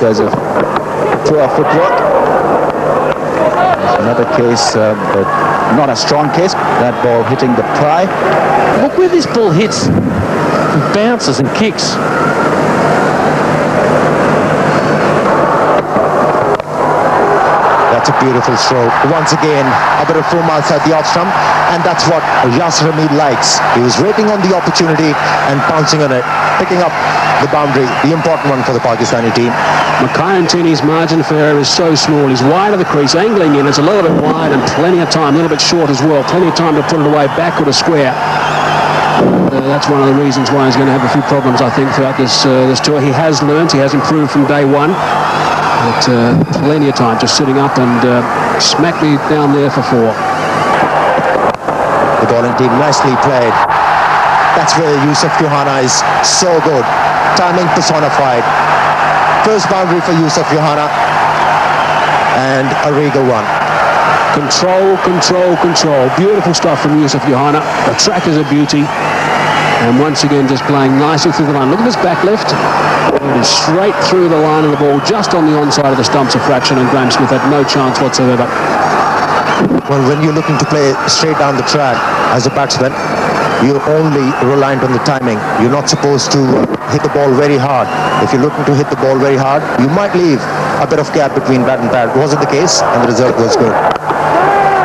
because of poor footwork. There's another case, but not a strong case. That ball hitting the pry. Look where this ball hits. It bounces and kicks. That's a beautiful stroke. Once again, a bit of foam outside the off stump, and that's what Yousuf Youhana likes. He was waiting on the opportunity and pouncing on it, picking up the boundary, the important one for the Pakistani team. Makhayantini's margin for error is so small. He's wide of the crease, angling in. It's a little bit wide and plenty of time, a little bit short as well. Plenty of time to put it away backward or square. That's one of the reasons why he's going to have a few problems, I think, throughout this tour. He has learnt, he has improved from day one. But plenty of time just sitting up and smack me down there for 4. The bowling team nicely played. That's where Yousuf Youhana is so good. Timing personified. First boundary for Yousuf Youhana, and a regal one. Control, control, control. Beautiful stuff from Yousuf Youhana. The track is a beauty. And once again, just playing nicely through the line. Look at this back lift. It is straight through the line of the ball, just on the onside of the stumps of fraction, and Graham Smith had no chance whatsoever. Well, when you're looking to play straight down the track as a batsman, you're only reliant on the timing. You're not supposed to hit the ball very hard. If you're looking to hit the ball very hard, you might leave a bit of gap between bat and pad. It wasn't the case, and the result was good.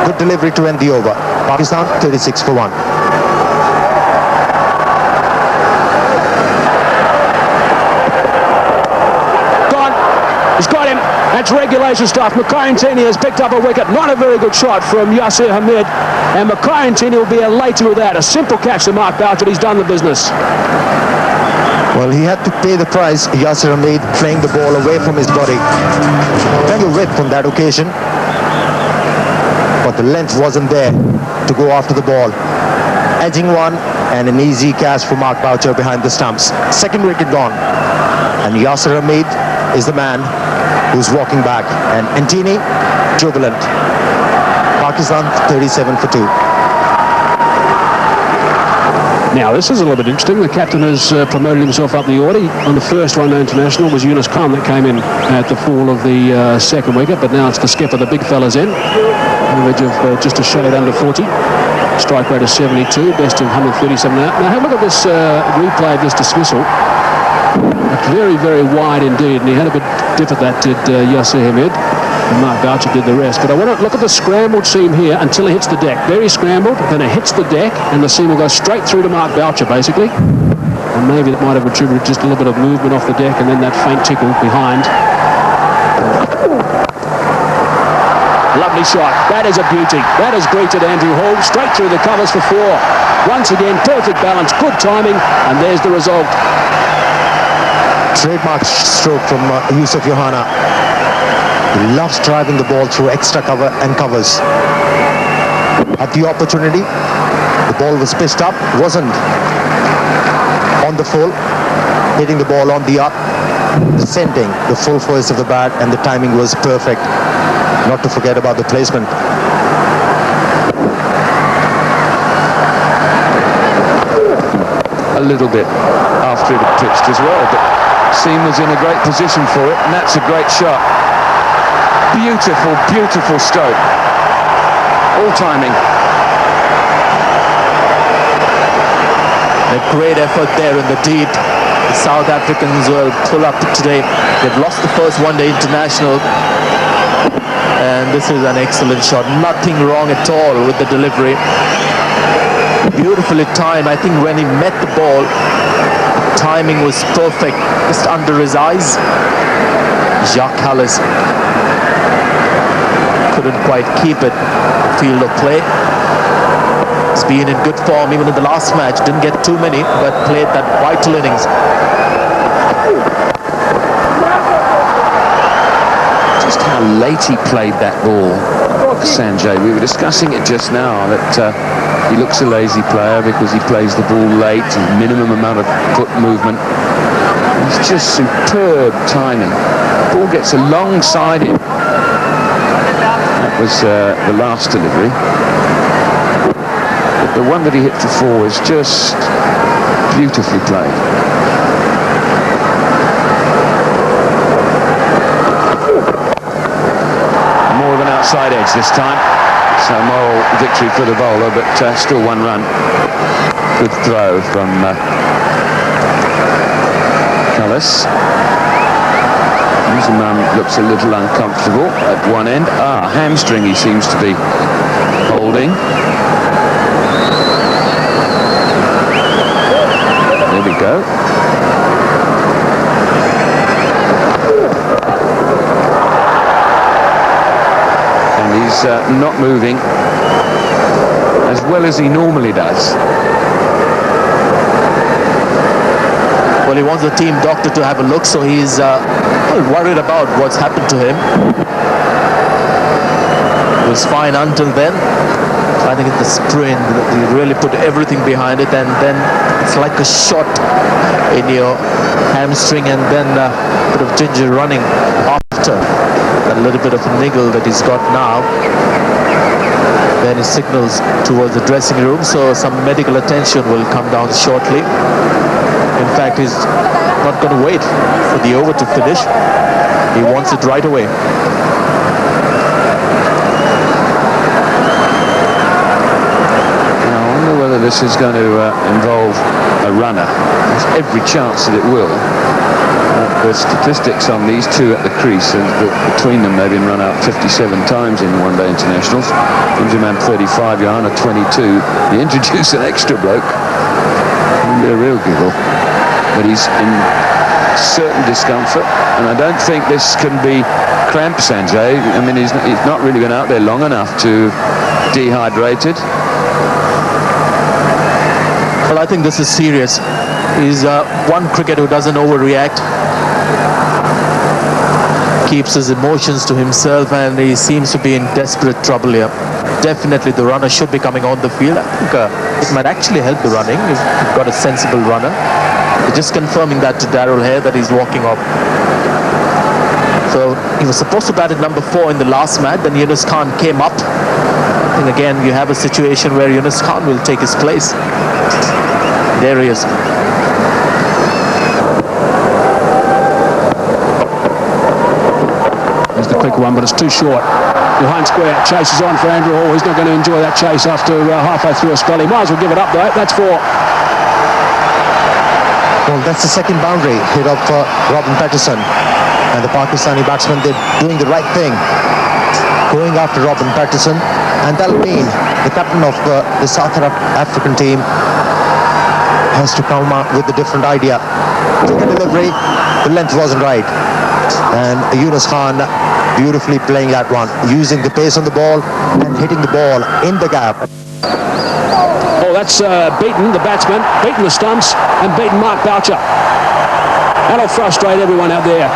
Good delivery to end the over. Pakistan 36 for 1. He's got him. That's regulation stuff. Makhayantini has picked up a wicket. Not a very good shot from Yasir Hamid. And Makhayantini will be elated with that. A simple catch to Mark Boucher. He's done the business. Well, he had to pay the price. Yasir Hamid playing the ball away from his body. Plenty of width on that occasion. But the length wasn't there to go after the ball. Edging one and an easy catch for Mark Boucher behind the stumps. Second wicket gone. And Yasir Hamid is the man who's walking back, and Antini jubilant. Pakistan 37 for 2. Now this is a little bit interesting. The captain has promoted himself up the order. On the first one international was Yunus Khan that came in at the fall of the second wicket, but now it's the skipper, the big fella's in. Average of just a shade under 40. Strike rate of 72, best of 137 out. Now have a look at this replay of this dismissal. Very, very wide indeed, and he had a bit dip at that, did Yasir Hamid. And Mark Boucher did the rest. But I want to look at the scrambled seam here until it hits the deck. Very scrambled, then it hits the deck, and the seam will go straight through to Mark Boucher, basically. And maybe that might have attributed just a little bit of movement off the deck, and then that faint tickle behind. Lovely shot. That is a beauty. That has greeted Andrew Hall straight through the covers for 4. Once again, perfect balance, good timing, and there's the result. Trademark stroke from Yousuf Youhana. He loves driving the ball through extra cover and covers. At the opportunity, the ball was pitched up, wasn't on the full, hitting the ball on the up, sending the full force of the bat, and the timing was perfect. Not to forget about the placement. A little bit after it had pitched as well, but seam was in a great position for it, and that's a great shot. Beautiful, beautiful stroke. All timing. A great effort there in the deed. The South Africans will pull up today. They've lost the first one-day international, and this is an excellent shot. Nothing wrong at all with the delivery. Beautifully timed. I think when he met the ball, timing was perfect, just under his eyes. Jacques Kallis couldn't quite keep it. Field of play. He's been in good form even in the last match. Didn't get too many, but played that vital innings. Just how late he played that ball, Sanjay. We were discussing it just now, that he looks a lazy player because he plays the ball late, minimum amount of foot movement. It's just superb timing. The ball gets alongside him. That was the last delivery. But the one that he hit for 4 is just beautifully played. outside edge this time. So moral victory for the bowler, but still 1 run. Good throw from Kallis. Inzamam looks a little uncomfortable at one end. Hamstring he seems to be holding. There we go. And he's not moving as well as he normally does. Well, he wants the team doctor to have a look, so he's worried about what's happened to him. It was fine until then. I think it's the sprint, he really put everything behind it, and then it's like a shot in your hamstring, and then a bit of ginger running after a little bit of a niggle that he's got now. Then he signals towards the dressing room, so some medical attention will come down shortly. In fact, he's not going to wait for the over to finish. He wants it right away. Now, I wonder whether this is going to involve a runner. There's every chance that it will. The statistics on these two at the crease, and between them they've been run out 57 times in one-day internationals. Inzamam 35, Youhana 22. You introduce an extra bloke, it'll be a real giggle. But he's in certain discomfort, and I don't think this can be cramp, Sanjay. I mean, he's not really been out there long enough to dehydrated. Well, I think this is serious. He's one cricketer who doesn't overreact, keeps his emotions to himself, and he seems to be in desperate trouble here. Definitely the runner should be coming on the field. I think it might actually help the running if you've got a sensible runner. Just confirming that to Darrell here that he's walking off. So he was supposed to bat at number 4 in the last match, then Yunus Khan came up. I think again you have a situation where Yunus Khan will take his place. There he is. It's the quick one, but it's too short. Behind square, chases on for Andrew Hall. He's not going to enjoy that chase after halfway through a spell. He might as well give it up though. That's 4. Well, that's the second boundary hit of Robin Peterson. And the Pakistani batsmen, they're doing the right thing, going after Robin Peterson. And that'll mean the captain of the South African team has to come up with a different idea. Took a delivery, the length wasn't right. And Yunus Khan beautifully playing that one, using the pace on the ball and hitting the ball in the gap. Oh, that's beaten the batsman, beaten the stumps, and beaten Mark Boucher. That'll frustrate everyone out there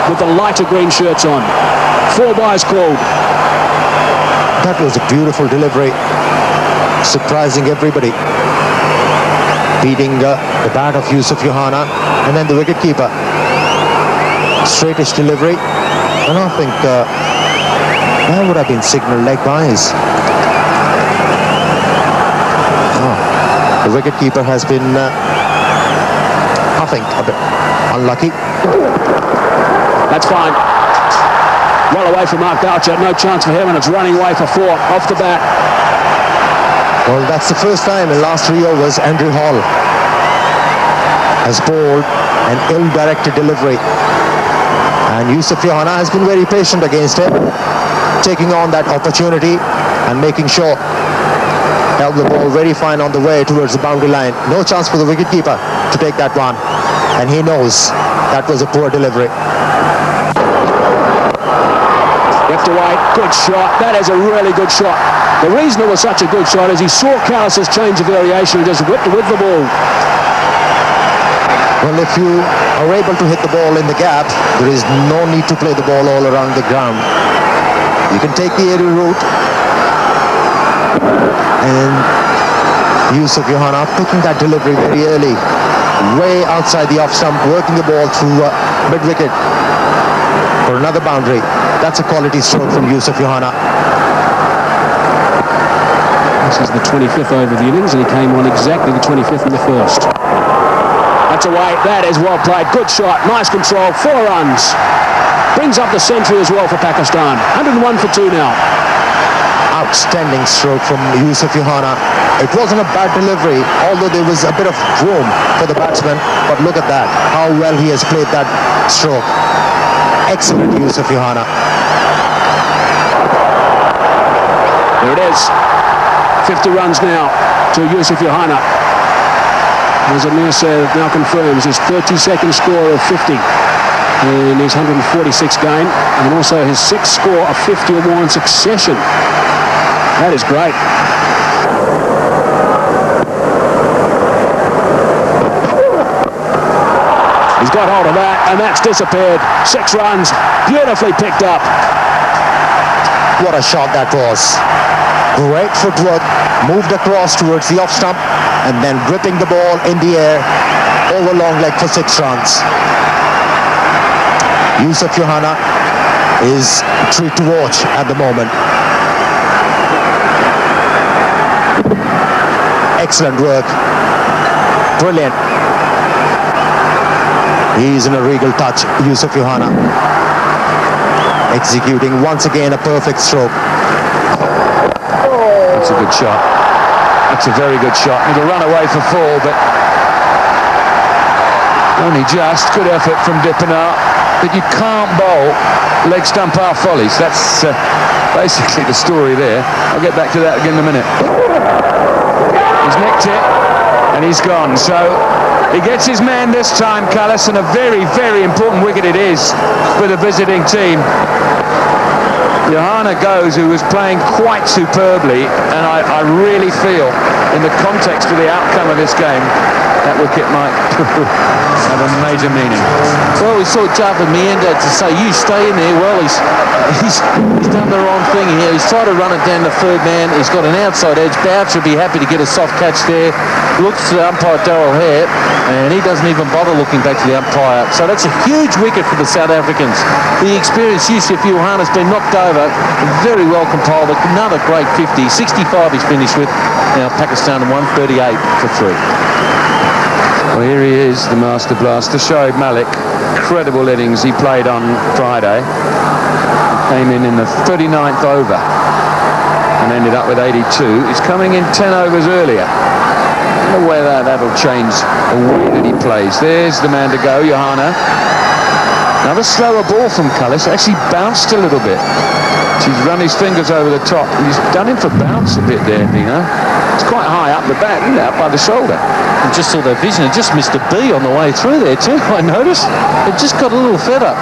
with the lighter green shirts on. 4 byes called. That was a beautiful delivery, surprising everybody. Beating the bat of Yousuf Youhana, and then the wicketkeeper. Straightish delivery, and I think that would have been signal leg byes. The wicketkeeper has been, I think, a bit unlucky. That's fine. Well away from Mark Boucher, no chance for him, and it's running away for 4 off the bat. Well, that's the first time in the last 3 overs Andrew Hall has bowled an ill-directed delivery. And Yousuf Youhana has been very patient against him, taking on that opportunity and making sure held the ball very fine on the way towards the boundary line. No chance for the wicketkeeper to take that one. And he knows that was a poor delivery. Left away, good shot. That is a really good shot. The reason it was such a good shot is he saw Kallis' change of variation and just whipped with the ball. Well, if you are able to hit the ball in the gap, there is no need to play the ball all around the ground. You can take the aerial route. And Yousuf Youhana picking that delivery very early, way outside the off stump, working the ball through mid-wicket for another boundary. That's a quality stroke from Yousuf Youhana. This is the 25th over of the innings, and he came on exactly the 25th in the first. That's away. That is well played. Good shot. Nice control. 4 runs. Brings up the century as well for Pakistan. 101 for 2 now. Outstanding stroke from Yousuf Youhana. It wasn't a bad delivery, although there was a bit of room for the batsman. But look at that, how well he has played that stroke. Excellent Yousuf Youhana. There it is. 50 runs now to Yousuf Youhana. As Amir now confirms his 32nd score of 50 in his 146 game, and also his 6th score of 50 or more in succession. That is great. He's got hold of that, and that's disappeared. 6 runs, beautifully picked up. What a shot that was. Great footwork, moved across towards the off stump, and then gripping the ball in the air over long leg for 6 runs. Yousuf Youhana is a treat to watch at the moment. Excellent work. Brilliant. He's in a regal touch, Yousuf Youhana. Executing once again a perfect stroke. That's a good shot. That's a very good shot. It'll run away for 4, but only just. Good effort from Dippenaar. But you can't bowl leg stump half volleys. That's basically the story there. I'll get back to that again in a minute. He's nicked it, and he's gone. So he gets his man this time, Kallis, and a very, very important wicket it is for the visiting team. Youhana goes, who was playing quite superbly, and I really feel, in the context of the outcome of this game, that wicket might have a major meaning. Well, we saw Javed Mianda to say, you stay in there. Well, he's done the wrong thing here. He's tried to run it down the 3rd man. He's got an outside edge. Bouncer would be happy to get a soft catch there. Looks to the umpire, Darrell Hare, and he doesn't even bother looking back to the umpire. So that's a huge wicket for the South Africans. The experienced Yousuf Youhana has been knocked over. Very well compiled. Another great 50. 65 he's finished with. Now Pakistan 138 for 3. Well, here he is, the master blaster, Shoaib Malik. Incredible innings he played on Friday. He came in the 39th over and ended up with 82. He's coming in 10 overs earlier. I don't know whether that'll change the way that he plays. There's the man to go, Youhana. Another slower ball from Kallis. Actually bounced a little bit. He's run his fingers over the top. He's done him for bounce a bit there, you know. It's quite high up the back, out by the shoulder. I just saw that vision. It just missed a B on the way through there too, I noticed. It just got a little fed up.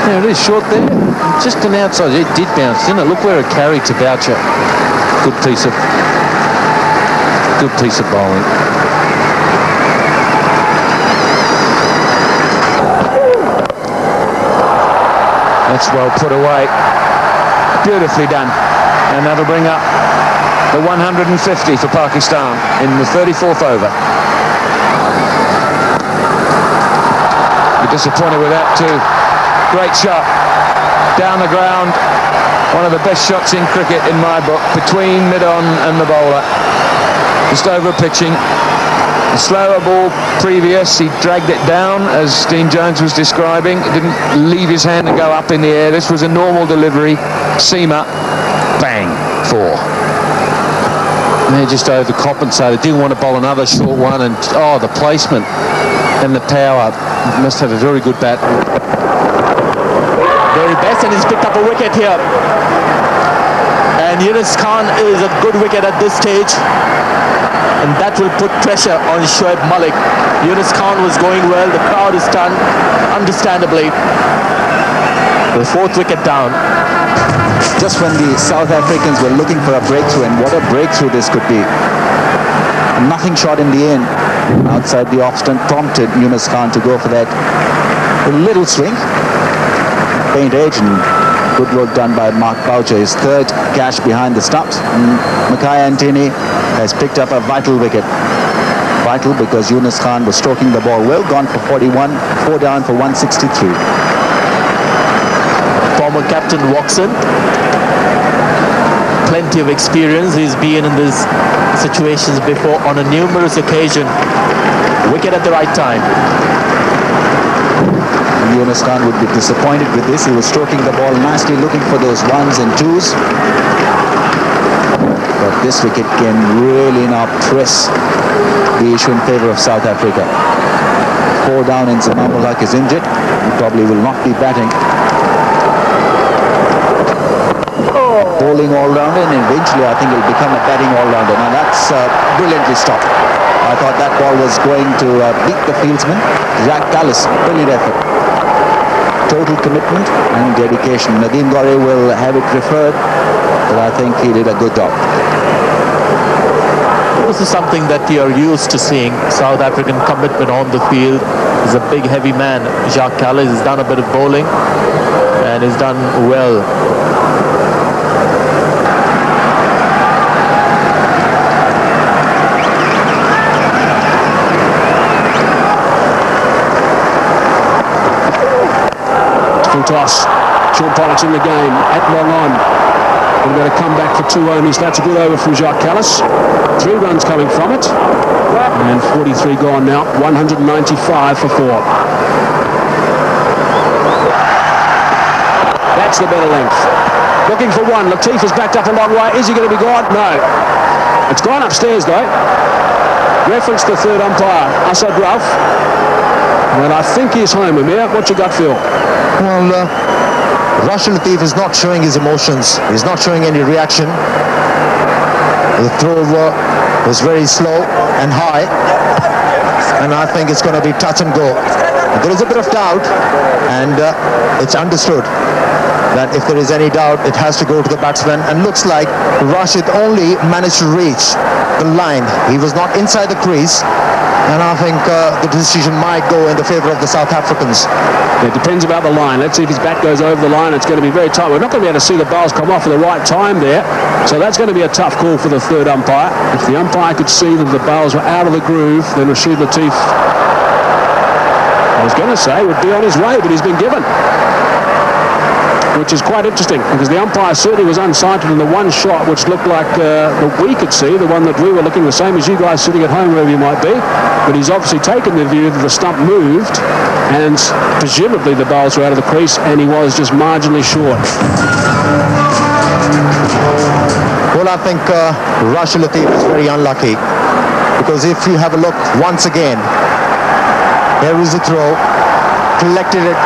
There it is, short there. Just an outside. It did bounce, didn't it? Look where it carried to Boucher. Good piece of bowling. That's well put away. Beautifully done. And that'll bring up the 150 for Pakistan in the 34th over. You're disappointed with that too. Great shot. Down the ground. One of the best shots in cricket in my book. Between mid-on and the bowler. Just over pitching. A slower ball previous. He dragged it down, as Dean Jones was describing. It didn't leave his hand and go up in the air. This was a normal delivery. Seamer. Bang. 4. They just overcompensated. Didn't want to bowl another short one, and the placement and the power. Must have a very good bat. Very best, and he's picked up a wicket here. And Yunus Khan is a good wicket at this stage, and that will put pressure on Shoaib Malik. Yunus Khan was going well. The crowd is stunned, understandably. The 4th wicket down. Just when the South Africans were looking for a breakthrough, and what a breakthrough this could be. A nothing shot in the end outside the off stump prompted Yunus Khan to go for that little swing. Faint edge, and good work done by Mark Boucher. His 3rd catch behind the stumps. And Mackay Antony has picked up a vital wicket. Vital because Yunus Khan was stroking the ball well. Gone for 41, 4 down for 163. Former captain Watson, plenty of experience. He's been in these situations before on a numerous occasion. Wicket at the right time. Yunus Khan would be disappointed with this. He was stroking the ball nicely, looking for those ones and twos. But this wicket can really now press the issue in favour of South Africa. 4 down, and Inzamam-ul-Haq is injured. He probably will not be batting. Bowling all-rounder, and eventually I think he'll become a batting all-rounder. Now that's brilliantly stopped. I thought that ball was going to beat the fieldsman. Kallis, brilliant effort. Total commitment and dedication. Nadeem Gore will have it referred, but I think he did a good job. This is something that we are used to seeing. South African commitment on the field. He's a big, heavy man. Kallis has done a bit of bowling and has done well. Full toss. Sean Pollock's in the game at long on. We're going to come back for 2 only. So that's a good over from Kallis. 3 runs coming from it. And 43 gone now. 195 for 4. That's the better length. Looking for 1. Latif is backed up a long way. Is he going to be gone? No. It's gone upstairs though. Reference the third umpire, Asad Ralph. And I think he's home, Amir. What's your gut feel? Well, Rashid Latif is not showing his emotions. He's not showing any reaction. The throw was very slow and high, and I think it's going to be touch and go. There is a bit of doubt, and it's understood that if there is any doubt, it has to go to the batsman, and looks like Rashid only managed to reach the line. He was not inside the crease, and I think the decision might go in the favour of the South Africans. It depends about the line. Let's see if his bat goes over the line. It's going to be very tight. We're not going to be able to see the bowls come off at the right time there, so that's going to be a tough call for the third umpire. If the umpire could see that the bowls were out of the groove, then Rashid Latif, I was going to say, would be on his way, but he's been given. Which is quite interesting, because the umpire certainly was unsighted in the one shot which looked like that we could see, the one that we were looking the same as you guys sitting at home wherever you might be, but he's obviously taken the view that the stump moved and presumably the bowls were out of the crease, and he was just marginally short. Well, I think Rashid Latif is very unlucky, because if you have a look once again, there is a throw, collected it,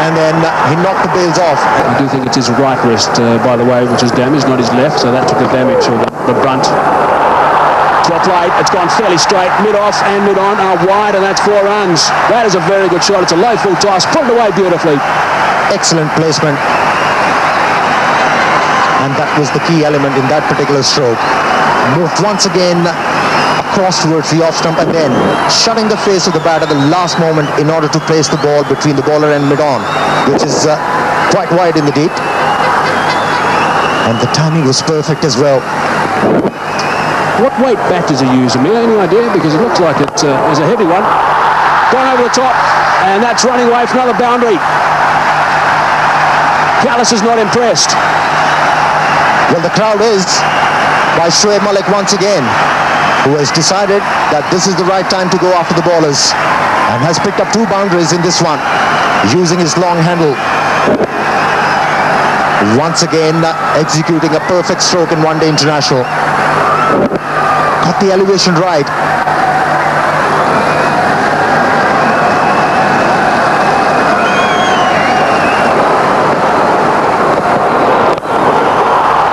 and then he knocked the bails off. I do think it's his right wrist, by the way, which is damaged, not his left, so that took the damage, or the brunt. Top light, it's gone fairly straight, mid-off and mid-on are wide, and that's 4 runs. That is a very good shot. It's a low full toss, put it away beautifully. Excellent placement. And that was the key element in that particular stroke. Moved once again across towards the off stump, and then shutting the face of the bat at the last moment in order to place the ball between the bowler and mid-on, which is quite wide in the deep. And the timing was perfect as well. What weight bat does he use, Emil? Any idea? Because it looks like it is a heavy one. Gone over the top, and that's running away for another boundary. Kallis is not impressed. Well, the crowd is, by Shoaib Malik once again, who has decided that this is the right time to go after the bowlers, and has picked up 2 boundaries in this one, using his long handle. Once again, executing a perfect stroke in one-day international. Got the elevation right.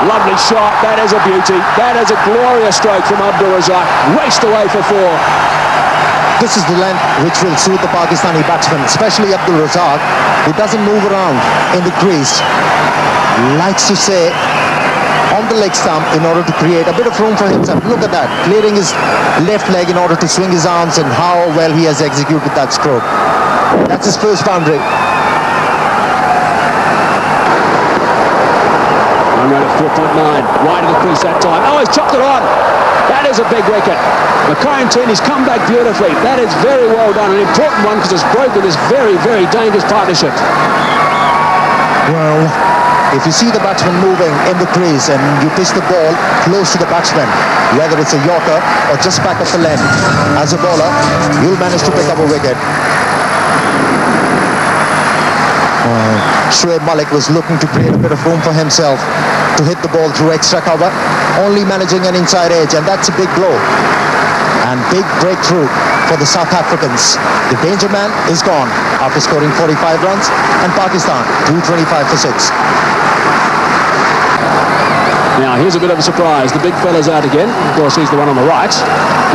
Lovely shot. That is a beauty. That is a glorious stroke from Abdul Razak. Raced away for 4. This is the length which will suit the Pakistani batsman, especially Abdul Razak, who doesn't move around in the crease. Likes to stay on the leg stump in order to create a bit of room for himself. Look at that, clearing his left leg in order to swing his arms, and how well he has executed that stroke. That's his first boundary. Run at 4.9, wide of the crease that time. Oh, he's chopped it on. That is a big wicket. He's come back beautifully. That is very well done, an important one, because it's broken this very, very dangerous partnership. Well, if you see the batsman moving in the crease and you pitch the ball close to the batsman, whether it's a yorker or just back of the length, as a bowler, you'll manage to pick up a wicket. Shoaib Malik was looking to create a bit of room for himself to hit the ball through extra cover, only managing an inside edge, and that's a big blow. And big breakthrough for the South Africans. The danger man is gone after scoring 45 runs, and Pakistan 225 for 6. Now, here's a bit of a surprise. The big fella's out again. Of course, he's the one on the right.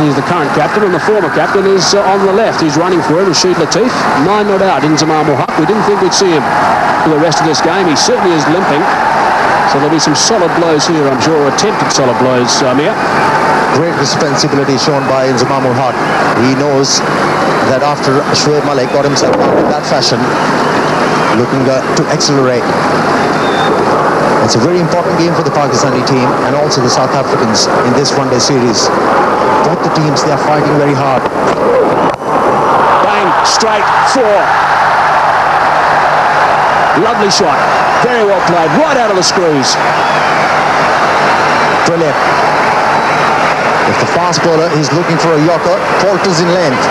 He's the current captain, and the former captain is on the left. He's running for it, Rashid Latif. 9 not out, Inzamam-ul-Haq. We didn't think we'd see him for the rest of this game. He certainly is limping. So there'll be some solid blows here, I'm sure, attempted solid blows, Mia. Great responsibility shown by Inzamam-ul-Haq. He knows that after Shoaib Malik got himself out in that fashion, looking to accelerate. It's a very important game for the Pakistani team and also the South Africans in this one-day series. Both the teams, they are fighting very hard. Bang, straight, 4. Lovely shot. Very well played, right out of the screws. Brilliant. If the fast bowler is looking for a yorker, falters in length,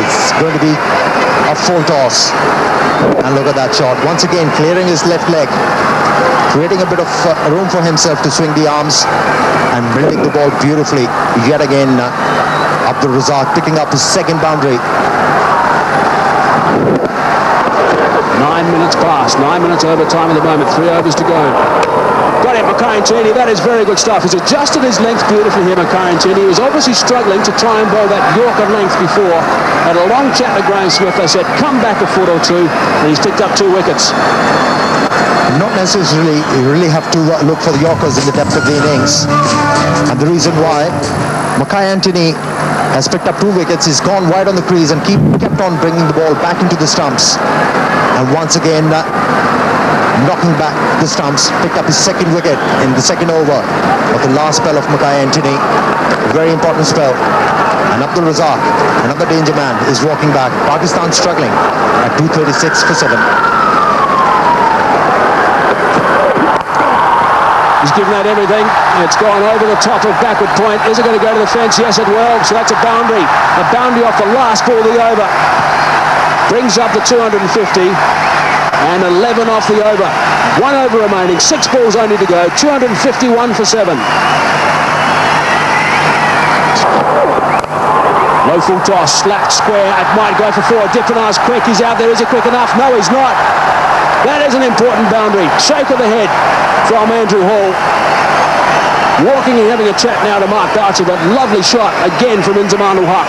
it's going to be a full toss. And look at that shot. Once again, clearing his left leg, creating a bit of room for himself to swing the arms and building the ball beautifully. Yet again, Abdul Razak picking up his second boundary. 9 minutes past, 9 minutes overtime at the moment, 3 overs to go. Got it, Makayantini, that is very good stuff. He's adjusted his length beautifully here, Makayantini. He was obviously struggling to try and bowl that Yorker length before. Had a long chat with Graham Smith. They said, come back a foot or two, and he's picked up 2 wickets. Not necessarily, you really have to look for the Yorkers in the depth of the innings. And the reason why Makayantini has picked up 2 wickets, he's gone wide on the crease and kept on bringing the ball back into the stumps. And once again, knocking back the stumps, picked up his second wicket in the second over of the last spell of Makayantini. Very important spell. And Abdul Razak, another danger man, is walking back. Pakistan struggling at 236 for 7. He's given that everything. It's gone over the top of backward point. Is it going to go to the fence? Yes, it will. So that's a boundary. A boundary off the last ball of the over. Brings up the 250. And 11 off the over. 1 over remaining. 6 balls only to go. 251 for 7. Low full toss. Slack square. It might go for 4. Dippenaar's quick. He's out there. Is he quick enough? No, he's not. That is an important boundary. Shake of the head from Andrew Hall. Walking and having a chat now to Mark Boucher, but lovely shot again from Inzamam-ul-Haq.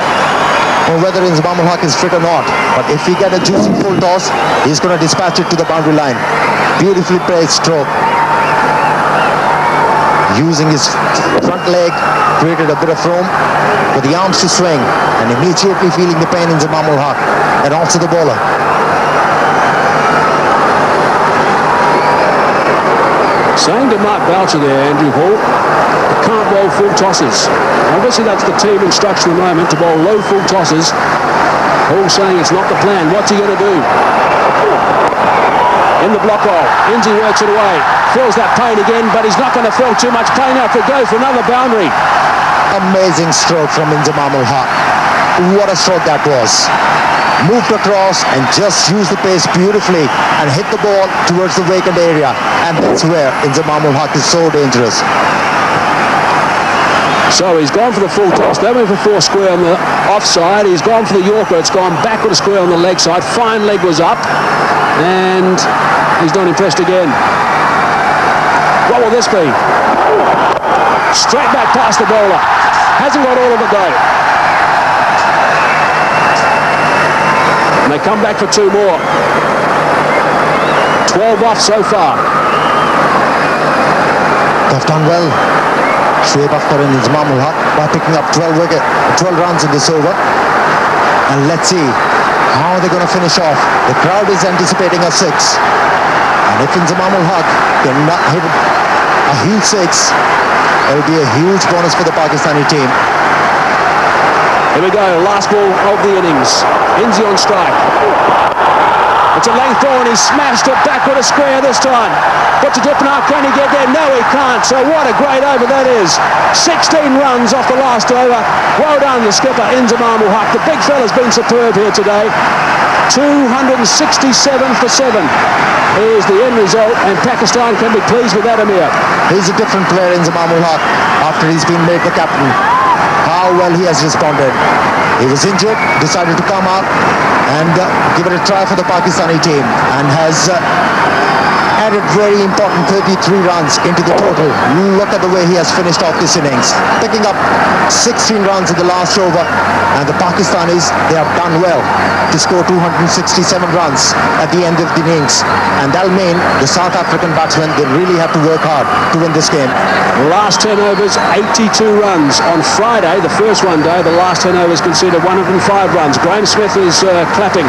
Or whether Inzamam-ul-Haq is fit or not, but if he get a juicy full toss, he's going to dispatch it to the boundary line. Beautifully played stroke. Using his front leg, created a bit of room for the arms to swing, and immediately feeling the pain in Inzamam-ul-Haq, and also the bowler. Saying to Mark Boucher there, Andrew Hall, you can't bowl full tosses. Obviously that's the team instruction at the moment, to bowl low full tosses. Hall saying it's not the plan. What's he going to do? In the block hole, Inzi works it away. Feels that pain again, but he's not going to feel too much pain now to go for another boundary. Amazing stroke from Inzamam-ul-Haq. What a stroke that was. Moved across and just used the pace beautifully and hit the ball towards the vacant area, and that's where Inzamam-ul-Haq is so dangerous. So he's gone for the full toss. They went for 4 square on the offside. He's gone for the Yorker. It's gone backward a square on the leg side. Fine leg was up, and he's not impressed again. What will this be? Straight back past the bowler. Hasn't got all of it though. And they come back for 2 more. 12 off so far. They've done well, Shoaib Akhtar and Inzamam-ul-Haq, by picking up 12 runs in this over. And let's see how they're going to finish off. The crowd is anticipating a 6. And if Inzamam-ul-Haq can hit a huge 6, it will be a huge bonus for the Pakistani team. Here we go, last ball of the innings. Inzi on strike. It's a length ball and he smashed it backward a square this time. Boeta Dippenaar, can he get there? No, he can't. So what a great over that is. 16 runs off the last over. Well done, the skipper, Inzamam-ul-Haq. The big fella's been superb here today. 267 for 7. is the end result, and Pakistan can be pleased with that, Amir. He's a different player in Inzamam-ul-Haq after he's been made the captain. How well he has responded. He was injured, decided to come out and give it a try for the Pakistani team, and has added very important 33 runs into the total. Look at the way he has finished off this innings, picking up 16 runs in the last over, and the Pakistanis, they have done well to score 267 runs at the end of the innings, and that'll mean the South African batsmen, they really have to work hard to win this game. Last 10 overs, 82 runs. On Friday, the first one day, the last 10 overs conceded 105 runs. Graeme Smith is clapping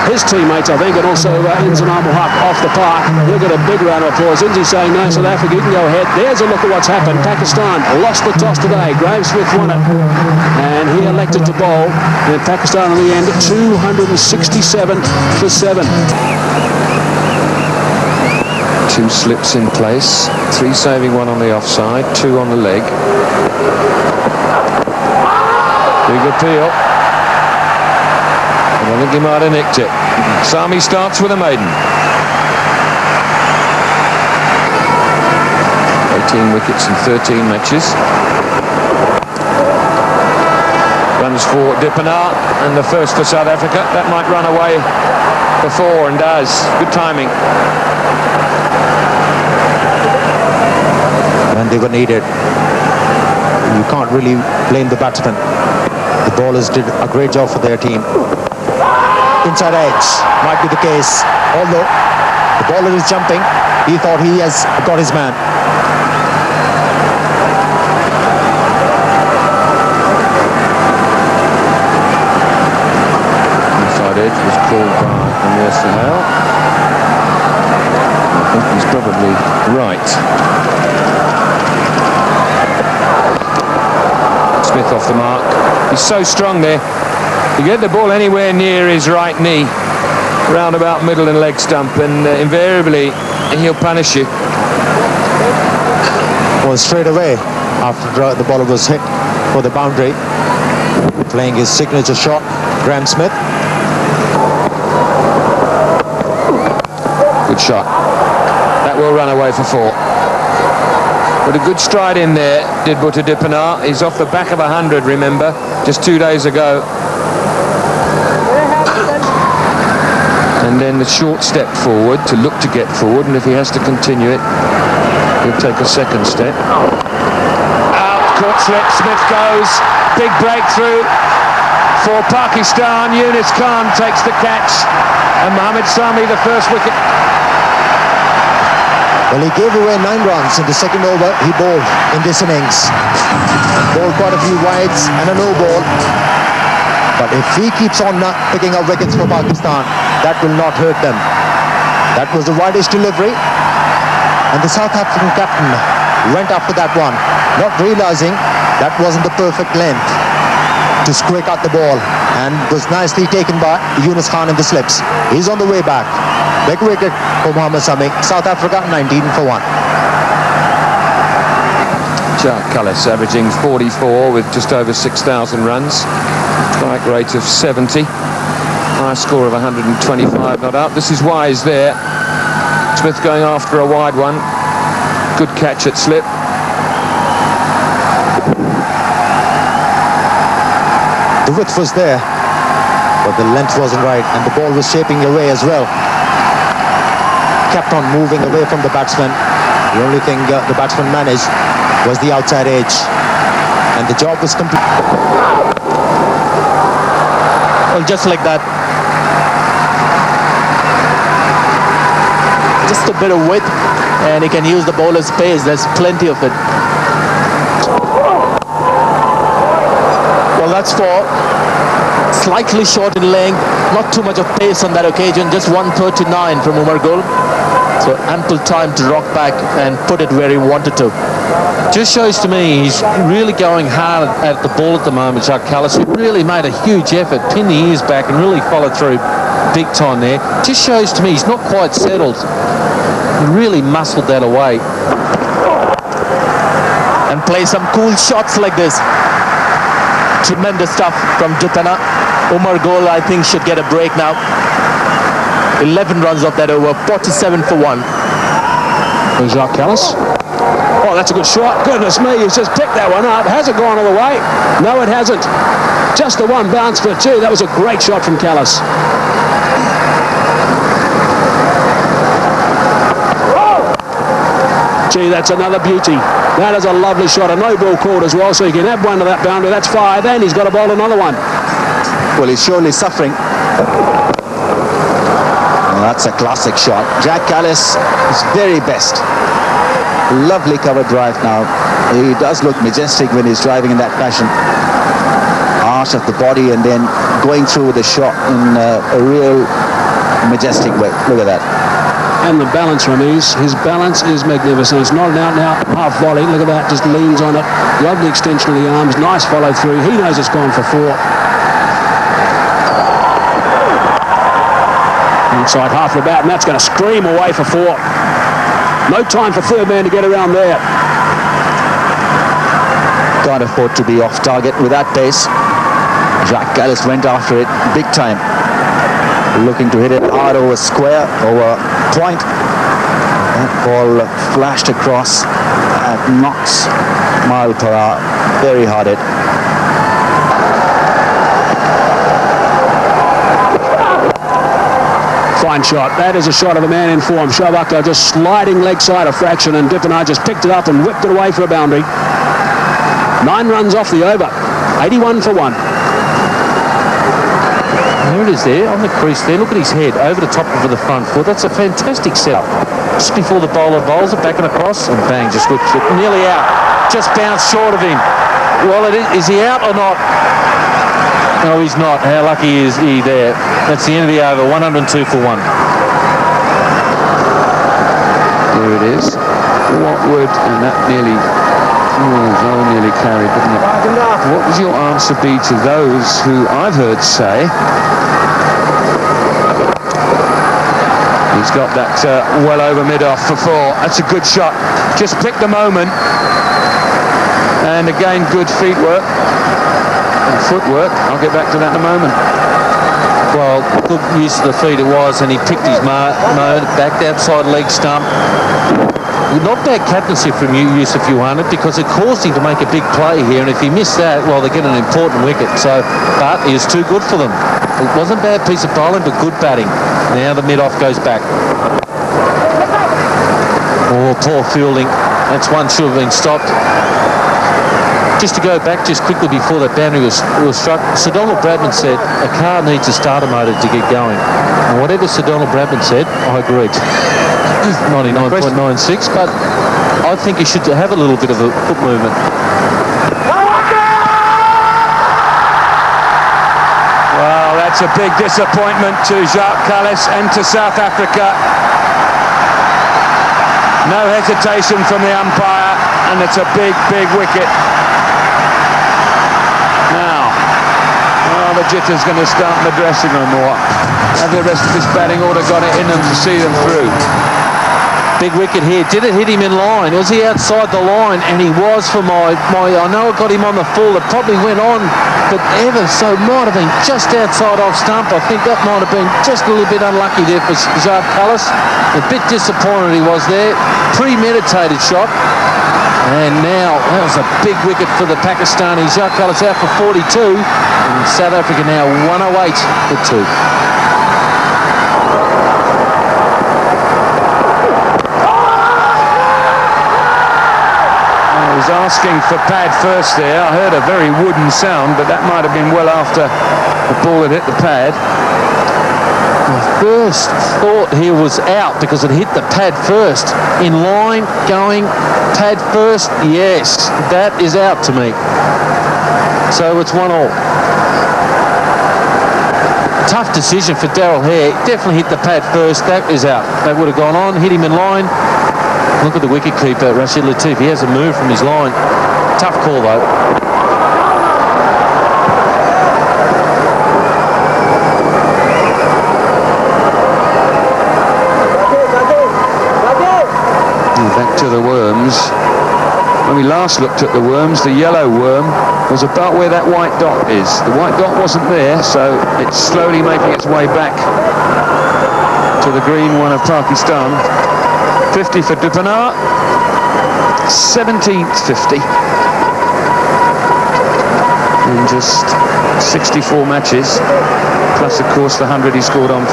his teammates, I think, and also Inzamam-ul-Haq off the park. He'll get a big round of applause. Inzi saying, no, South Africa, you can go ahead. There's a look at what's happened. Pakistan lost the toss today. Graeme Smith won it, and he elected to bowl. And Pakistan in the end, 267 for 7. 2 slips in place, 3 saving, 1 on the offside, 2 on the leg. Big appeal. I think he might have nicked it. Sami starts with a maiden. 18 wickets in 13 matches. Runs for Dippenaar, and the first for South Africa. That might run away before, and does. Good timing. When they were needed, you can't really blame the batsmen. The bowlers did a great job for their team. Inside edge might be the case, although the bowler is jumping. He thought he has got his man. Inside edge was called by Amir Sahel. I think he's probably right. Smith off the mark. He's so strong there. You get the ball anywhere near his right knee, round about middle and leg stump, and invariably he'll punish you. Well, straight away after the bowler was hit for the boundary, playing his signature shot, Graeme Smith. Good shot. That will run away for 4. But a good stride in there, did Boeta Dippenaar. He's off the back of 100, remember, just 2 days ago. And then the short step forward to look to get forward, and if he has to continue it, he'll take a second step. Out, caught slip, Smith goes, big breakthrough for Pakistan. Yousuf Khan takes the catch, and Mohammad Sami the first wicket. Well, he gave away 9 runs in the second over. He bowled in this innings. Bowled quite a few wides and a no ball. But if he keeps on not picking up wickets for Pakistan, that will not hurt them. That was the widest delivery, and the South African captain went after that one, not realizing that wasn't the perfect length to squeak out the ball, and was nicely taken by Yousuf Khan in the slips. He's on the way back. Big wicket for Mohammad Sami. South Africa 19 for 1. Kallis averaging 44 with just over 6,000 runs. Strike rate of 70. High score of 125 not out. This is wise there. Smith going after a wide one. Good catch at slip. The width was there, but the length wasn't right, and the ball was shaping away as well. Kept on moving away from the batsman. The only thing the batsman managed was the outside edge, and the job was complete. Well, just like that. Just a bit of width, and he can use the bowler's pace. There's plenty of it. Well, that's 4. Slightly short in length, not too much of pace on that occasion, just 139 from Umar Gul. So ample time to rock back and put it where he wanted to. Just shows to me he's really going hard at the ball at the moment, Kallis. He really made a huge effort, pinned the ears back and really followed through big time there. Just shows to me he's not quite settled. He really muscled that away. And play some cool shots like this. Tremendous stuff from Dippenaar. Umar Gul, I think, should get a break now. 11 runs off that over, 47 for 1. Jacques Kallis. Oh, that's a good shot. Goodness me, he's just picked that one up. Has it gone all the way? No, it hasn't. Just the one bounce, but gee, that was a great shot from Kallis. Gee, that's another beauty. That is a lovely shot. A no ball called as well, so you can have one to that boundary. That's 5, and he's got to bowl another one. Well, he's surely suffering. Well, that's a classic shot. Jack Kallis is very best. Lovely cover drive now. He does look majestic when he's driving in that fashion. Arch of the body and then going through the shot in a real majestic way. Look at that. And the balance from his balance is magnificent. It's not an out-and-out half volley. Look at that, just leans on it. Lovely extension of the arms, nice follow through. He knows it's gone for 4. Inside half the bat, and that's going to scream away for 4. No time for third man to get around there. Can't afford to be off target with that pace. Jacques Kallis went after it big time. Looking to hit it hard over square, over point. That ball flashed across at knots mile per hour. Very hard hit. Fine shot. That is a shot of a man in form. Shavakta just sliding leg side a fraction, and Dippenaar just picked it up and whipped it away for a boundary. 9 runs off the over. 81 for 1. There it is there, on the crease there. Look at his head, over the top of the front foot. That's a fantastic setup. Just before the bowler bowls it, back and across, and bang, just whips it. Nearly out. Just bounced short of him. Well, is he out or not? No, he's not. How lucky is he there? That's the end of the over, 102 for 1. Here it is. What would, and that nearly, nearly carried, didn't it? What would your answer be to those who I've heard say he's got that well over mid-off for 4? That's a good shot. Just pick the moment. And again, good feet work. And footwork. I'll get back to that in a moment. Well, good use of the feet it was, and he picked his mode, backed outside leg stump. Not bad captaincy from Yousuf Youhana, because it caused him to make a big play here, and if he missed that, well, they get an important wicket. So, but he was too good for them. It wasn't a bad piece of bowling, but good batting. Now the mid-off goes back. Oh, poor fielding. That's one should have been stopped. Just to go back just quickly before that boundary was struck, Sir Donald Bradman said a car needs a starter motor to get going. And whatever Sir Donald Bradman said, I agreed. 99.96, but I think he should have a little bit of a foot movement. Well, that's a big disappointment to Jacques Kallis and to South Africa. No hesitation from the umpire, and it's a big, big wicket. Now, the jitter's going to start in the dressing room, or have the rest of this batting order got it in them to see them through? Big wicket here. Did it hit him in line? Was he outside the line? And he was for my I know it got him on the full. It probably went on, but ever so might have been just outside off stump. I think that might have been just a little bit unlucky there for Jacques Kallis. A bit disappointed he was there. Premeditated shot. And now, that was a big wicket for the Pakistani. Jacques Kallis out for 42. And South Africa now 108 for 2. Was asking for pad first there. I heard a very wooden sound, but that might have been well after the ball had hit the pad. I first thought he was out because it hit the pad first. In line, going, pad first, yes, that is out to me. So it's 1-1. Tough decision for Daryl Hare. Definitely hit the pad first, that is out. That would have gone on, hit him in line. Look at the wicketkeeper, Rashid Latif. He hasn't moved from his line. Tough call, though. Back to the worms. When we last looked at the worms, the yellow worm was about where that white dot is. The white dot wasn't there, so it's slowly making its way back to the green one of Pakistan. 50 for Dippenaar. 17th 50. In just 64 matches. Plus, of course, the 100 he scored on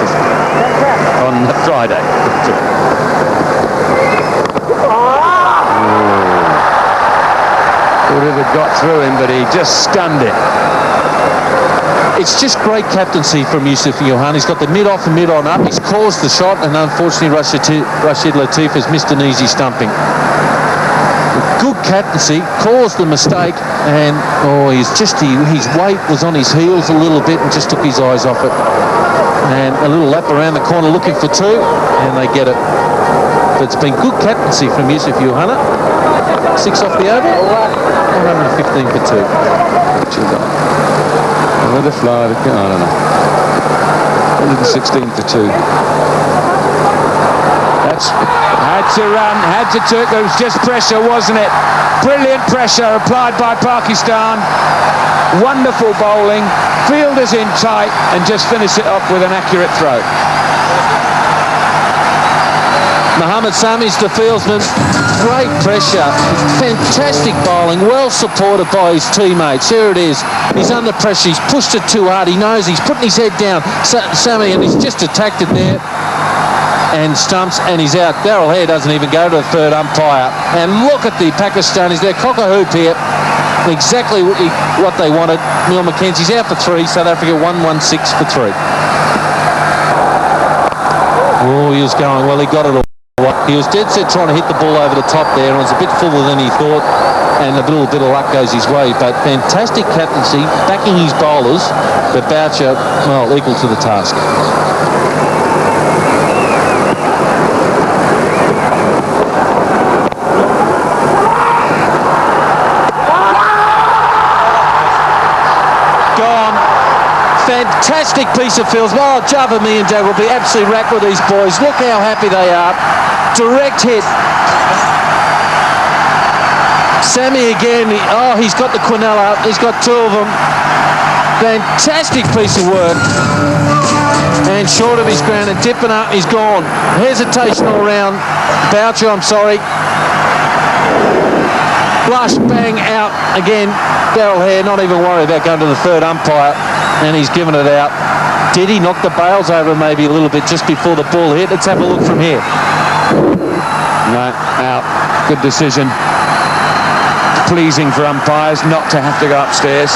Friday. Would have got through him, but he just stunned it. It's just great captaincy from Yousuf Youhana. He's got the mid-off and mid-on up. He's caused the shot, and unfortunately Rashid Latif has missed an easy stumping. Good captaincy, caused the mistake, and his weight was on his heels a little bit and just took his eyes off it. And a little lap around the corner looking for two, and they get it. But it's been good captaincy from Yousuf Youhana. 6 off the over, 115 for 2. Let it fly, I don't know. 116 for 2. That's had to run, had to took. There was just pressure, wasn't it? Brilliant pressure applied by Pakistan. Wonderful bowling. Fielders in tight and just finish it off with an accurate throw. Mohammad Sami's the fieldsman. Great pressure, fantastic bowling, well supported by his teammates. Here it is. He's under pressure. He's pushed it too hard. He knows he's putting his head down. Sami, and he's just attacked it there. And stumps, and he's out. Darrell Hare doesn't even go to the third umpire. And look at the Pakistanis. They're cock-a-hoop here. Exactly what they wanted. Neil Mackenzie's out for 3. South Africa 116 for 3. Oh, he was going. Well, he got it all. He was dead set trying to hit the ball over the top there, and it was a bit fuller than he thought, and a little bit of luck goes his way. But fantastic captaincy, backing his bowlers, but Boucher, well, equal to the task. Fantastic piece of fields. Oh, Java me and Dag will be absolutely racked with these boys. Look how happy they are. Direct hit. Sami again. He's got the Quinella. He's got 2 of them. Fantastic piece of work. And short of his ground, and Dippenaar is gone. Hesitation all round. Boucher, I'm sorry. Flush, bang, out again. Darrell Hare not even worried about going to the third umpire, and he's given it out. Did he knock the bails over maybe a little bit just before the ball hit? Let's have a look from here. No, out. Good decision. Pleasing for umpires not to have to go upstairs.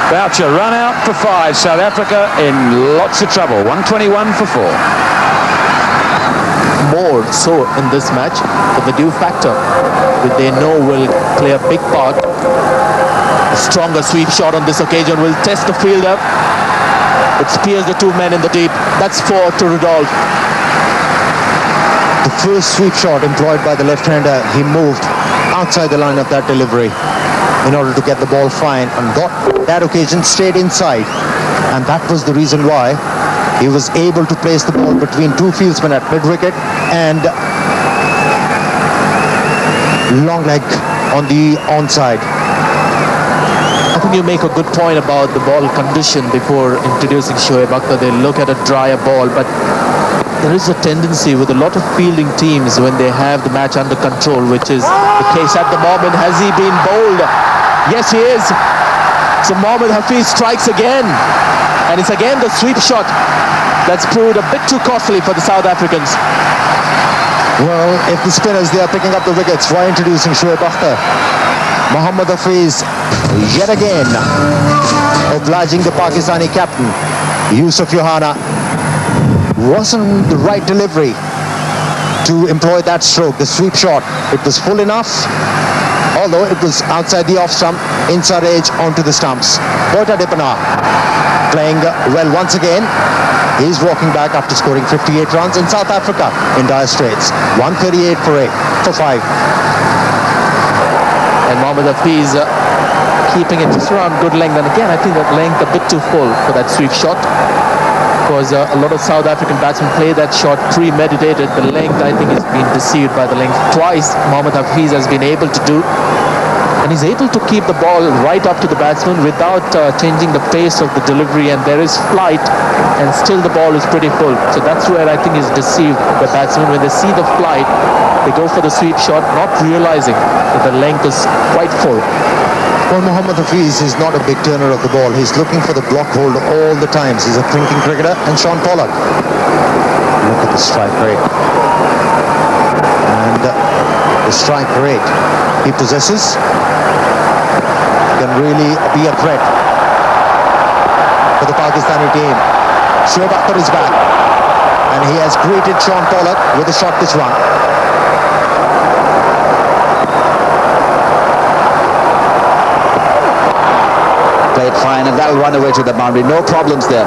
Boucher run out for 5. South Africa in lots of trouble. 121 for 4. More so in this match, but the due factor that they know will play a big part. A stronger sweep shot on this occasion will test the fielder. It spears the 2 men in the deep. That's 4 to Rudolph. The first sweep shot employed by the left-hander, he moved outside the line of that delivery in order to get the ball fine, and that occasion stayed inside, and that was the reason why he was able to place the ball between 2 fieldsmen at mid-wicket and long leg on the onside. I think you make a good point about the ball condition before introducing Shoaib Akhtar. They look at a drier ball, but there is a tendency with a lot of fielding teams when they have the match under control, which is the case at the moment. Has he been bowled? Yes, he is. So Mohammad Hafeez strikes again, and it's again the sweep shot that's proved a bit too costly for the South Africans. Well, if the spinners, they are picking up the wickets, why introducing Shoaib Akhtar? Mohammad Hafeez yet again obliging the Pakistani captain. Yousuf Youhana wasn't the right delivery to employ that stroke, the sweep shot. It was full enough, although it was outside the off stump, inside edge onto the stumps. Boeta Dippenaar playing well once again. He's walking back after scoring 58 runs in South Africa in dire straits. 138 for 5. And Mohammad Hafeez keeping it just around good length. And again, I think that length a bit too full for that sweep shot, because a lot of South African batsmen play that shot premeditated. The length, I think, has been deceived by the length. Twice Mohammad Hafeez has been able to do. and he's able to keep the ball right up to the batsman without changing the pace of the delivery, and there is flight and still the ball is pretty full. So that's where I think he's deceived the batsman. When they see the flight, they go for the sweep shot, not realizing that the length is quite full. Well, Mohammad Hafeez is not a big turner of the ball. He's looking for the block hold all the times. He's a thinking cricketer. And Sean Pollock. Look at the strike rate. And the strike rate he possesses can really be a threat for the Pakistani team. Shoaib Akhtar is back. And he has greeted Sean Pollock with a shot this one. Played fine, and that'll run away to the boundary. No problems there.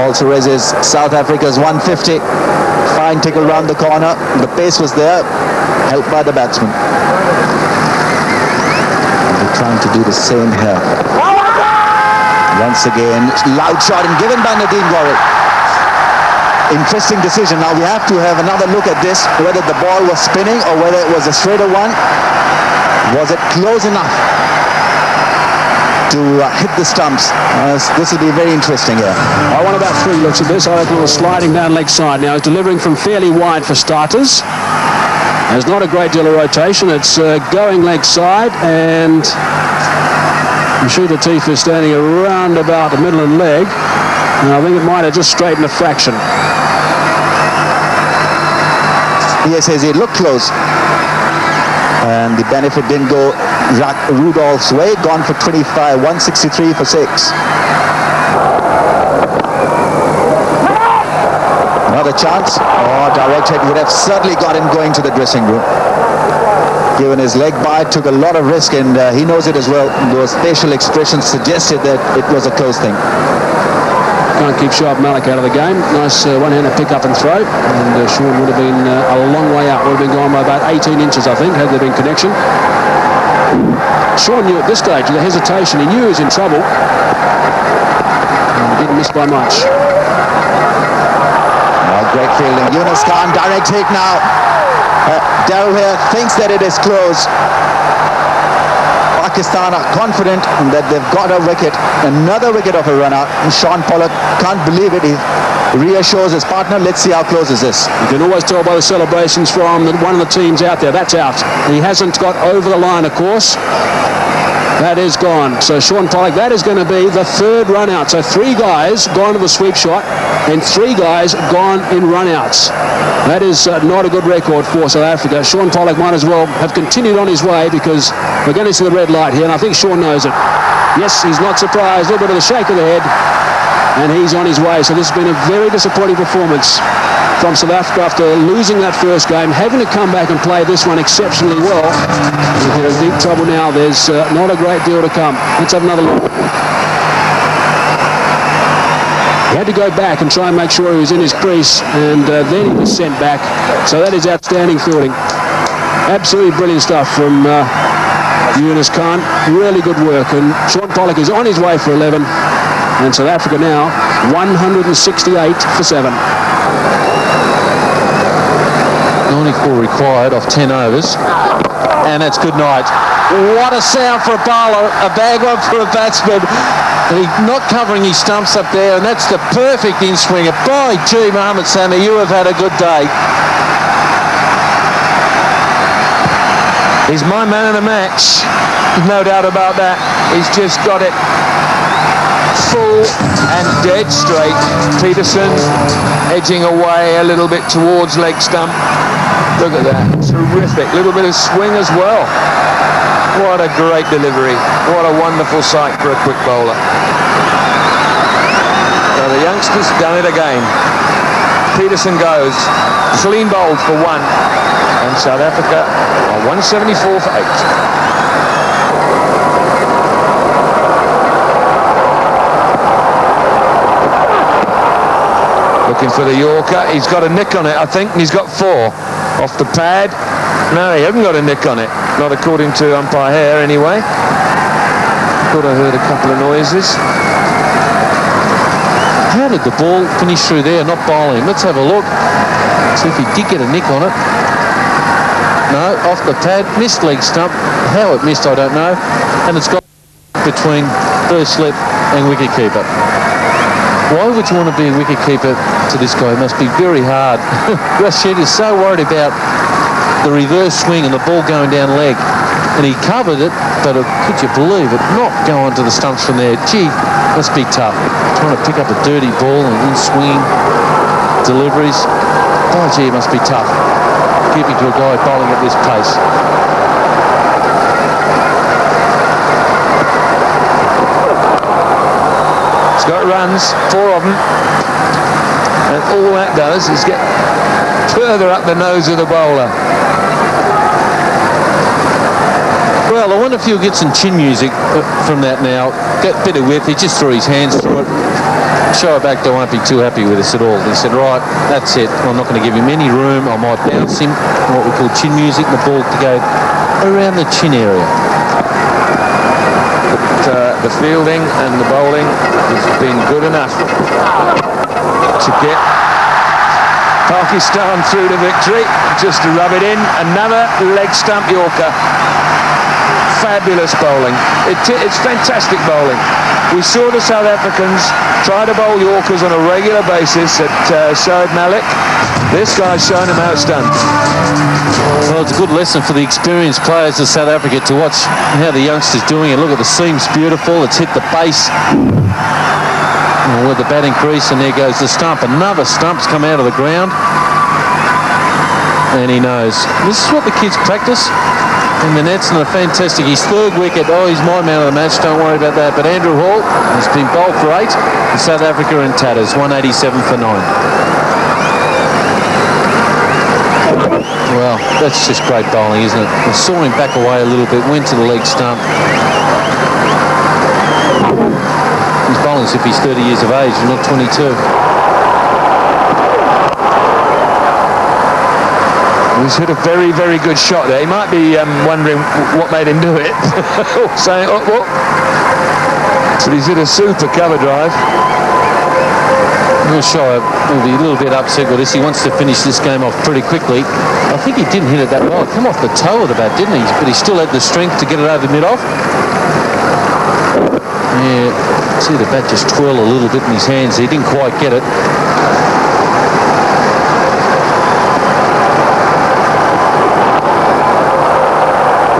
Also raises South Africa's 150. Fine tickle round the corner. The pace was there, helped by the batsman. They're trying to do the same here. Once again, loud shot and given by Nadeem Gaurav. Interesting decision. Now we have to have another look at this, whether the ball was spinning or whether it was a straighter one. Was it close enough to hit the stumps? This will be very interesting here. I want about 3 looks at this. I reckon it was sliding down leg side. Now he's delivering from fairly wide for starters. There's not a great deal of rotation. It's going leg side, and Rashid Latif is standing around about the middle and leg. And I think it might have just straightened a fraction. Yes, it looked close. And the benefit didn't go Rudolph's way. Gone for 25, 163 for 6. Another chance. Oh, direct hit would have certainly got him going to the dressing room. Given his leg bite, took a lot of risk, and he knows it as well. Those facial expressions suggested that it was a close thing. Can't keep Shoaib Malik out of the game. Nice one-handed pick up and throw. And Sean would have been a long way out. Would have been gone by about 18 inches, I think, had there been connection. Sean knew at this stage, the hesitation, he knew he was in trouble. And he didn't miss by much. Oh, great fielding. Yunus Khan, direct hit now. Darrell here thinks that it is close. Pakistan are confident that they've got a wicket, another wicket of a runner. Sean Pollock can't believe it. He reassures his partner. Let's see how close is this. You can always tell by the celebrations from one of the teams out there. That's out. He hasn't got over the line, of course. That is gone. So Sean Pollock, that is going to be the 3rd run out. So 3 guys gone to the sweep shot and 3 guys gone in run outs. That is not a good record for South Africa. Sean Pollock might as well have continued on his way, because we're getting to the red light here, and I think Sean knows it. Yes, he's not surprised. A little bit of a shake of the head, and he's on his way. So this has been a very disappointing performance from South Africa after losing that first game, having to come back and play this one exceptionally well. They're in deep trouble now. There's not a great deal to come. Let's have another look. He had to go back and try and make sure he was in his crease, and then he was sent back. So that is outstanding fielding. Absolutely brilliant stuff from Yunus Khan. Really good work. And Sean Pollock is on his way for 11. And South Africa now 168 for 7. 94 required off 10 overs. And it's good night. What a sound for a bowler. A bag one for a batsman. He's not covering his stumps up there, and that's the perfect in-swinger. By gee, Mohammad Sami, you have had a good day. He's my man of the match. No doubt about that. He's just got it full and dead straight. Peterson edging away a little bit towards leg stump. Look at that. Terrific. Little bit of swing as well. What a great delivery. What a wonderful sight for a quick bowler. So the youngster's done it again. Peterson goes. Clean bowled for 1. And South Africa are 174 for 8. Looking for the Yorker. He's got a nick on it, I think. He's got 4 off the pad. No, he hasn't got a nick on it. Not according to umpire Hare, anyway. Thought I heard a couple of noises. How did the ball finish through there, not bowling? Let's have a look. See if he did get a nick on it. No, off the pad, missed leg stump. How it missed, I don't know. And it's got between first slip and wicketkeeper. Why would you want to be a wicketkeeper to this guy? It must be very hard. Rashid is so worried about the reverse swing and the ball going down leg. And he covered it, but could you believe it, not go onto the stumps from there. Gee, must be tough. Trying to pick up a dirty ball and in-swing deliveries. Oh, gee, it must be tough. Keeping to a guy bowling at this pace. He's got runs, 4 of them. And all that does is get further up the nose of the bowler. Well, I wonder if he'll get some chin music from that now. Get a bit of width. He just threw his hands through it. Show it back, they won't be too happy with us at all. He said, right, that's it. I'm not going to give him any room. I might bounce him, what we call chin music, the ball to go around the chin area. But the fielding and the bowling has been good enough to get Pakistan through to victory. Just to rub it in, another leg stump Yorker. Fabulous bowling. It's fantastic bowling. We saw the South Africans try to bowl Yorkers on a regular basis at Shoaib Malik. This guy's shown them how it's done. Well, it's a good lesson for the experienced players of South Africa to watch how the youngsters doing it. Look at the seam's beautiful. It's hit the base with the batting crease, and there goes the stump. Another stump's come out of the ground, and he knows. This is what the kids practice. And the nets are fantastic. His third wicket. Oh, he's my man of the match. Don't worry about that. But Andrew Hall has been bowled for 8. And South Africa in tatters. 187 for 9. Well, that's just great bowling, isn't it? I saw him back away a little bit. Went to the leg stump. He's bowling as if he's 30 years of age and not 22. He's hit a very, very good shot there. He might be wondering what made him do it. Saying, oh, what? But he's hit a super cover drive. Shoaib will be a little bit upset with this. He wants to finish this game off pretty quickly. I think he didn't hit it that well. It came off the toe of the bat, didn't he? But he still had the strength to get it over mid-off. Yeah, see the bat just twirl a little bit in his hands. He didn't quite get it.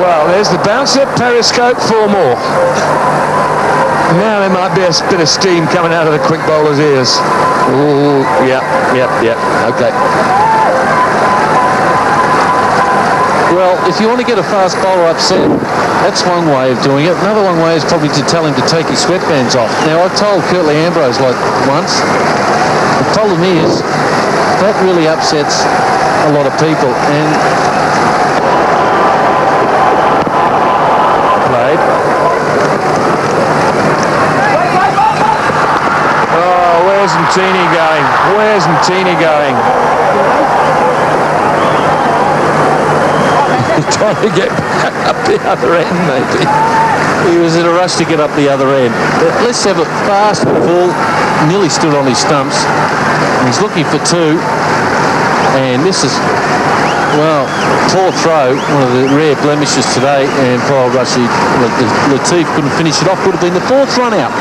Well, there's the bouncer, periscope, 4 more. Now there might be a bit of steam coming out of the quick bowler's ears. Ooh, yeah, okay. Well, if you want to get a fast bowler upset, that's one way of doing it. Another one way is probably to tell him to take his sweatbands off. Now, I've told Curtly Ambrose like once, the problem is that really upsets a lot of people. And played. Oh, where's Mtini going? Where's Mtini going? He's trying to get up the other end, maybe. He was in a rush to get up the other end. Let's have it fast and full. Nearly stood on his stumps. He's looking for 2. And this is, well, poor throw. One of the rare blemishes today. And poor Rashid Latif couldn't finish it off. Would have been the 4th run out.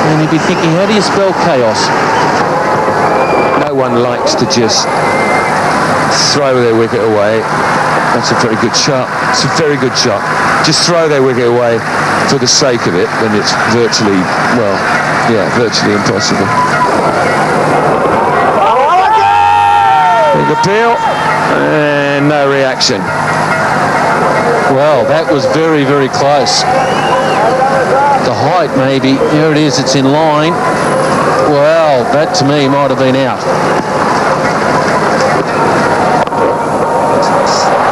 And he'd be thinking, how do you spell chaos? No one likes to just throw their wicket away. That's a very good shot. It's a very good shot. Just throw their wicket away for the sake of it when it's virtually, well, yeah, virtually impossible. Big appeal and no reaction. Well, that was very, very close. The height, maybe. Here it is. It's in line. Well, that to me might have been out.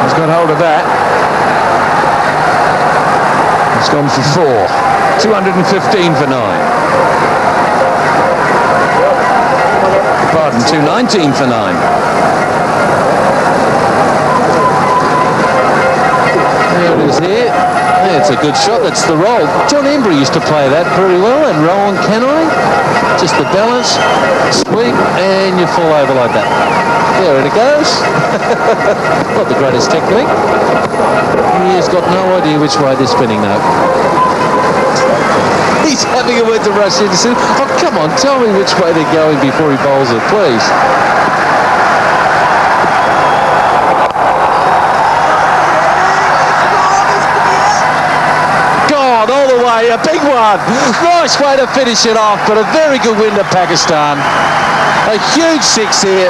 He's got hold of that. It's gone for 4. 215 for 9. Pardon, 219 for 9. There it is here. It's a good shot. That's the roll. John Embry used to play that very well, and Rowan Canoi. Just the balance, sweep, and you fall over like that. There it goes. Not the greatest technique. He has got no idea which way they're spinning now. He's having a word to rush in. Oh, come on, tell me which way they're going before he bowls it, please. God, all the way, a big one. Nice way to finish it off, but a very good win to Pakistan. A huge six here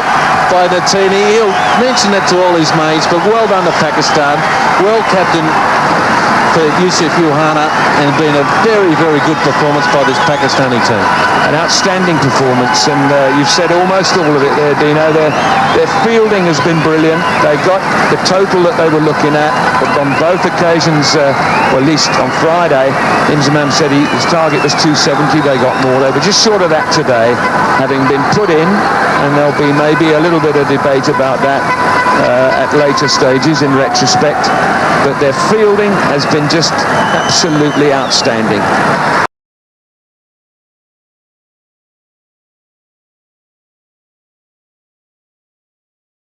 by Natini. He'll mention that to all his mates, but well done to Pakistan. Well captain for Yousuf Youhana, and been a very, very good performance by this Pakistani team. An outstanding performance, and you've said almost all of it there, Dino. Their fielding has been brilliant. They got the total that they were looking at, but on both occasions, or at least on Friday, Inzamam said his target was 270. They got more. They were just short of that today, having been put in, and there'll be maybe a little bit of debate about that at later stages in retrospect, but their fielding has been just absolutely outstanding.